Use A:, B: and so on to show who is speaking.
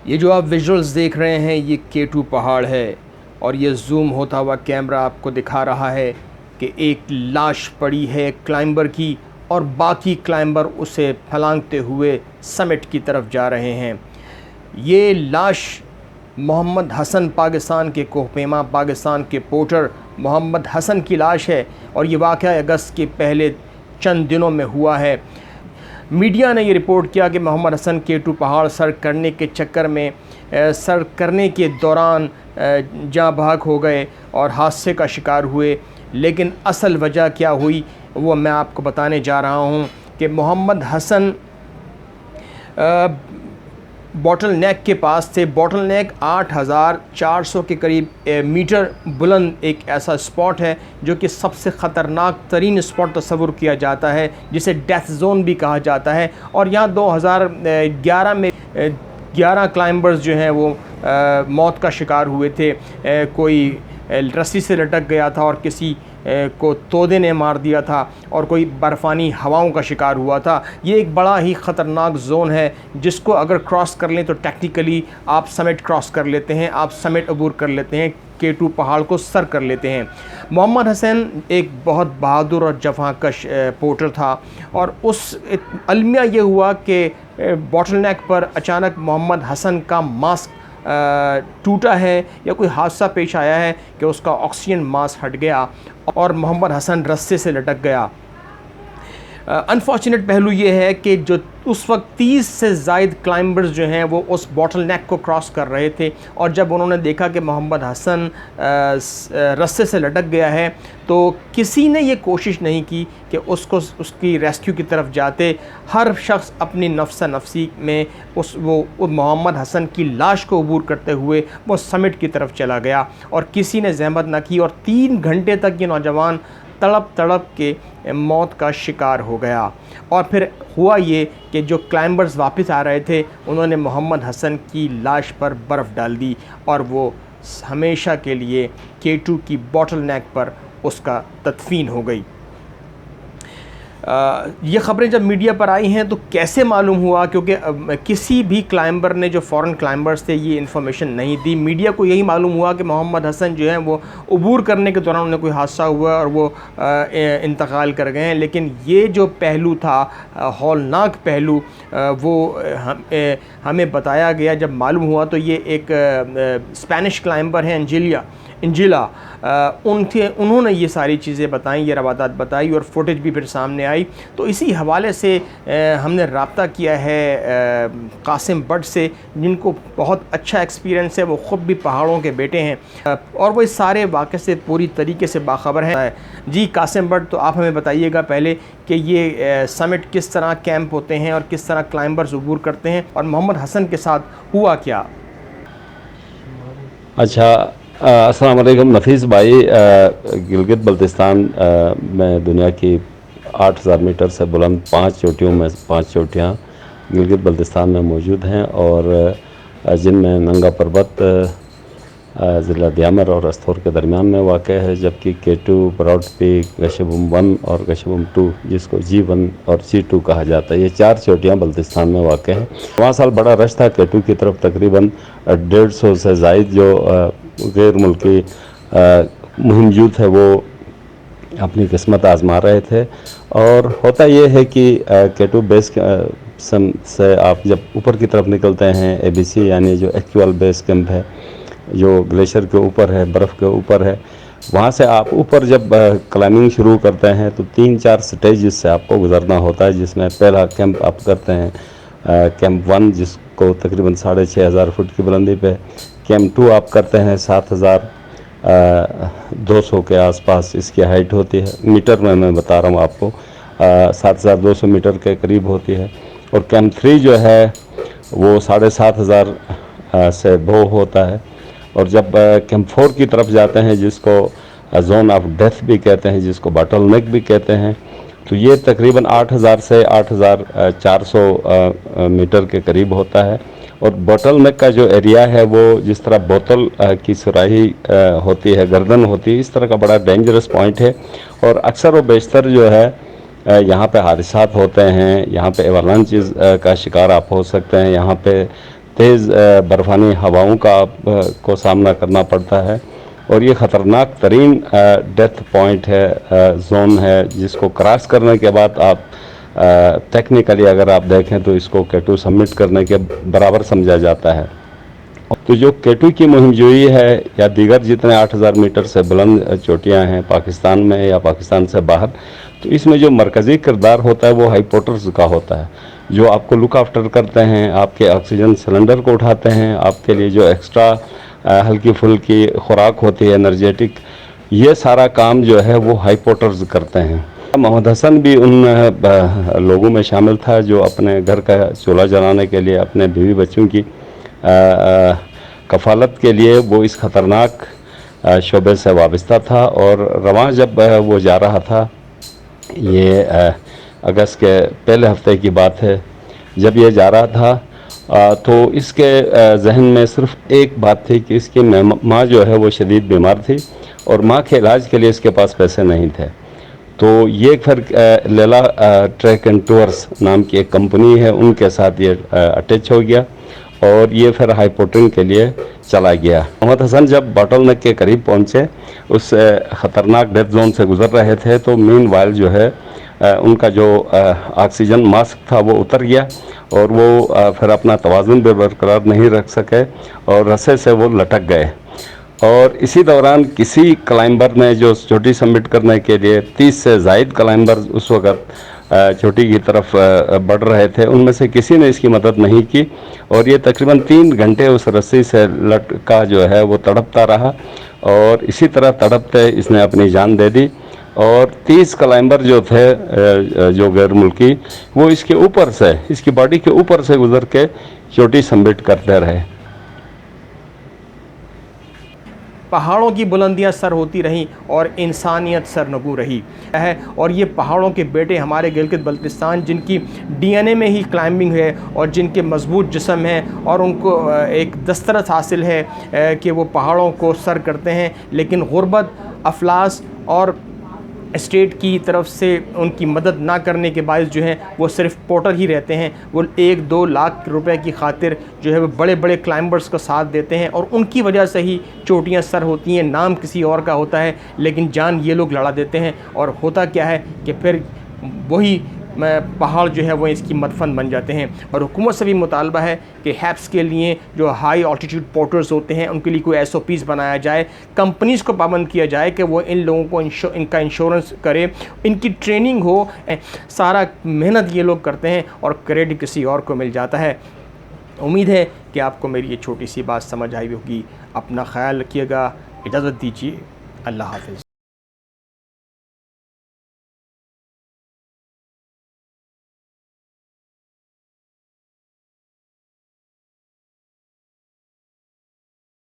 A: ये जो आप विजुअल्स देख रहे हैं ये K2 पहाड़ है और ये जूम होता हुआ कैमरा आपको दिखा रहा है कि एक लाश पड़ी है क्लाइंबर की और बाकी क्लाइंबर उसे फलांगते हुए समिट की तरफ जा रहे हैं। ये लाश मोहम्मद हसन पाकिस्तान के कोहपेमा पाकिस्तान के पोर्टर मोहम्मद हसन की लाश है और ये वाक़या अगस्त के पहले चंद दिनों में हुआ है। मीडिया ने ये रिपोर्ट किया कि मोहम्मद हसन K2 पहाड़ सर करने के चक्कर में सर करने के दौरान जाँ बहक हो गए और हादसे का शिकार हुए, लेकिन असल वजह क्या हुई वो मैं आपको बताने जा रहा हूँ कि मोहम्मद हसन बॉटल नेक के पास थे। बॉटल नेक 8400 के करीब मीटर बुलंद एक ऐसा स्पॉट है जो कि सबसे ख़तरनाक तरीन स्पॉट तस्वुर किया जाता है, जिसे डेथ जोन भी कहा जाता है। और यहाँ 2011 में 11 क्लाइंबर्स जो हैं वो मौत का शिकार हुए थे। कोई रस्सी से लटक गया था और किसी को तोदे ने मार दिया था और कोई बर्फ़ानी हवाओं का शिकार हुआ था। ये एक बड़ा ही ख़तरनाक जोन है जिसको अगर क्रॉस कर लें तो टेक्निकली आप समिट क्रॉस कर लेते हैं, आप समिट अबूर कर लेते हैं, K2 पहाड़ को सर कर लेते हैं। मोहम्मद हसन एक बहुत बहादुर और जफ़ाकश पोर्टर था और उस अलमिया ये हुआ कि बॉटल नेक पर अचानक मोहम्मद हसन का मास्क टूटा है या कोई हादसा पेश आया है कि उसका ऑक्सीजन मास्क हट गया और मोहम्मद हसन रस्से से लटक गया। अनफॉर्चुनेट पहलू ये है कि जो उस वक्त 30 से ज़ायद क्लाइंबर्स जो हैं वो उस बॉटल नेक को क्रॉस कर रहे थे और जब उन्होंने देखा कि मोहम्मद हसन रस्से से लटक गया है तो किसी ने ये कोशिश नहीं की कि उसको उसकी रेस्क्यू की तरफ जाते। हर शख्स अपनी नफ्सा नफसी में वो मोहम्मद हसन की लाश को अबूर करते हुए वो समिट की तरफ चला गया और किसी ने जहमत न की और 3 घंटे तक ये नौजवान तड़प तड़प के मौत का शिकार हो गया। और फिर हुआ ये कि जो क्लाइंबर्स वापस आ रहे थे उन्होंने मोहम्मद हसन की लाश पर बर्फ़ डाल दी और वो हमेशा के लिए K2 की बॉटल नेक पर उसका तदफीन हो गई। ये ख़बरें जब मीडिया पर आई हैं तो कैसे मालूम हुआ, क्योंकि किसी भी क्लाइंबर ने जो फ़ॉरेन क्लाइंबर्स थे ये इन्फॉर्मेशन नहीं दी। मीडिया को यही मालूम हुआ कि मोहम्मद हसन जो हैं वो अबूर करने के दौरान उन्हें कोई हादसा हुआ और वो इंतकाल कर गए हैं। लेकिन ये जो पहलू था, हौलनाक पहलू, वो हमें बताया गया जब मालूम हुआ तो ये एक स्पेनिश क्लाइंबर हैं इंजिला, उन्होंने ये सारी चीज़ें बताई, ये रवादात बताई और फुटेज भी फिर सामने आई। तो इसी हवाले से हमने रब्ता किया है कासिम बट से, जिनको बहुत अच्छा एक्सपीरियंस है, वो ख़ुद भी पहाड़ों के बेटे हैं और वो इस सारे वाक़े से पूरी तरीके से बाखबर हैं। जी कासिम बट, तो आप हमें बताइएगा पहले कि ये समिट किस तरह कैंप होते हैं और किस तरह क्लाइंबर्स अबूर करते हैं और मोहम्मद हसन के साथ हुआ क्या।
B: अच्छा, अस्सलाम वालेकुम नफीस भाई। गिलगित बल्तिस्तान में दुनिया की 8000 मीटर से बुलंद 5 चोटियों में 5 चोटियाँ गिलगित बल्तिस्तान में मौजूद हैं और जिनमें नंगा पर्वत ज़िला दियामर और अस्तौर के दरमियान में वाक़ है, जबकि K2 ब्रॉड पीक, गशबुम 1 और गशबुम 2 जिसको G1 और G2 कहा जाता है, ये 4 चोटियाँ बल्तिस्तान में वाक़ हैं। वहाँ साल बड़ा रश था K2 की तरफ। तकरीबन 150 से ज़ायद जो गैर मुल्की मुहिम यूथ है वो अपनी किस्मत आजमा रहे थे। और होता ये है कि K2 बेस से आप जब ऊपर की तरफ निकलते हैं, ABC यानी जो एक्चुअल बेस कैंप है जो ग्लेशियर के ऊपर है, बर्फ़ के ऊपर है, वहाँ से आप ऊपर जब क्लाइंबिंग शुरू करते हैं तो 3-4 स्टेज से आपको गुजरना होता है, जिसमें पहला कैंप आप करते हैं कैंप 1 जिसको तकरीबन 6500 फुट की बुलंदी पे, कैंप 2 आप करते हैं 7200 के आसपास इसकी हाइट होती है, मीटर में मैं बता रहा हूँ आपको, 7200 मीटर के करीब होती है। और कैंप 3 जो है वो 7500 से भो होता है। और जब कैंप 4 की तरफ जाते हैं जिसको जोन ऑफ डेथ भी कहते हैं, जिसको बॉटल नेक भी कहते हैं, तो ये तकरीबन 8000 से 8400 मीटर के करीब होता है। और बोतल नेक का जो एरिया है वो जिस तरह बोतल की सुराही होती है, गर्दन होती है, इस तरह का बड़ा डेंजरस पॉइंट है। और अक्सर व बेशतर जो है यहाँ पे हादसात होते हैं, यहाँ पे एवलांचेस का शिकार आप हो सकते हैं, यहाँ पे तेज़ बर्फ़ानी हवाओं का को सामना करना पड़ता है और ये ख़तरनाक तरीन डेथ पॉइंट है, जोन है, जिसको क्रॉस करने के बाद आप टेक्निकली अगर आप देखें तो इसको K2 सबमिट करने के बराबर समझा जाता है। तो जो K2 की मुहिमजोई है या दीगर जितने 8000 मीटर से बुलंद चोटियां हैं पाकिस्तान में या पाकिस्तान से बाहर, तो इसमें जो मरकज़ी किरदार होता है वो हाई पोर्टर्स का होता है, जो आपको लुक आफ्टर करते हैं, आपके ऑक्सीजन सिलेंडर को उठाते हैं, आपके लिए जो एक्स्ट्रा हल्की फुल्की खुराक होती है एनर्जेटिक, ये सारा काम जो है वो हाई पोर्टर्स करते हैं। मोहम्मद हसन भी उन लोगों में शामिल था जो अपने घर का चूल्हा जलाने के लिए अपने बीवी बच्चों की कफ़ालत के लिए वो इस ख़तरनाक शोबे से वाबस्ता था। और रवां जब वो जा रहा था, ये अगस्त के पहले हफ्ते की बात है, जब ये जा रहा था तो इसके जहन में सिर्फ एक बात थी कि इसकी माँ जो है वो शदीद बीमार थी और माँ के इलाज के लिए इसके पास पैसे नहीं थे। तो ये फिर लेला ट्रैक एंड टूर्स नाम की एक कंपनी है, उनके साथ ये अटैच हो गया और ये फिर हाई पोर्टिंग के लिए चला गया। मोहम्मद हसन जब बॉटल नेक के करीब पहुँचे, उस ख़तरनाक डेथ जोन से गुज़र रहे थे, तो मीन वाइल जो है उनका जो ऑक्सीजन मास्क था वो उतर गया और वो फिर अपना तवाज़ुन भी बरकरार नहीं रख सके और रस्से से वो लटक गए। और इसी दौरान किसी क्लाइंबर ने जो चोटी सबमिट करने के लिए 30 से ज़ायद क्लाइंबर उस वक़्त चोटी की तरफ बढ़ रहे थे, उनमें से किसी ने इसकी मदद नहीं की और ये तकरीबन 3 घंटे उस रस्सी से लटका जो है वो तड़पता रहा और इसी तरह तड़पते इसने अपनी जान दे दी। और 30 क्लाइंबर जो थे जो गैर मुल्की, वो इसके ऊपर से, इसकी बॉडी के ऊपर से गुजर के चोटी सबमिट करते रहे।
A: पहाड़ों की बुलंदियां सर होती रहीं और इंसानियत सरनगू रही है। और ये पहाड़ों के बेटे हमारे गिलगित बल्तिस्तान, जिनकी डीएनए में ही क्लाइंबिंग है और जिनके मजबूत जिस्म हैं और उनको एक दस्तरस हासिल है कि वो पहाड़ों को सर करते हैं, लेकिन गुर्बत, अफलास और स्टेट की तरफ से उनकी मदद ना करने के बायस जो है वो सिर्फ पोर्टर ही रहते हैं। वो 1-2 लाख रुपए की खातिर जो है वो बड़े बड़े क्लाइंबर्स का साथ देते हैं और उनकी वजह से ही चोटियां सर होती हैं। नाम किसी और का होता है लेकिन जान ये लोग लड़ा देते हैं और होता क्या है कि फिर वही पहाड़ जो है वो इसकी मदफन बन जाते हैं। और हुकूमत से भी मुतालबा है कि हैप्स के लिए जो हाई ऑल्टीट्यूड पोर्टर्स होते हैं उनके लिए कोई SOPs बनाया जाए, कंपनीज़ को पाबंद किया जाए कि वो इन लोगों को इनका इंश्योरेंस करे, इनकी ट्रेनिंग हो। सारा मेहनत ये लोग करते हैं और क्रेडिट किसी और को मिल जाता है। उम्मीद है कि आपको मेरी ये छोटी सी बात समझ आई होगी। अपना ख्याल रखिएगा, इजाज़त दीजिए, अल्लाह हाफ़िज़।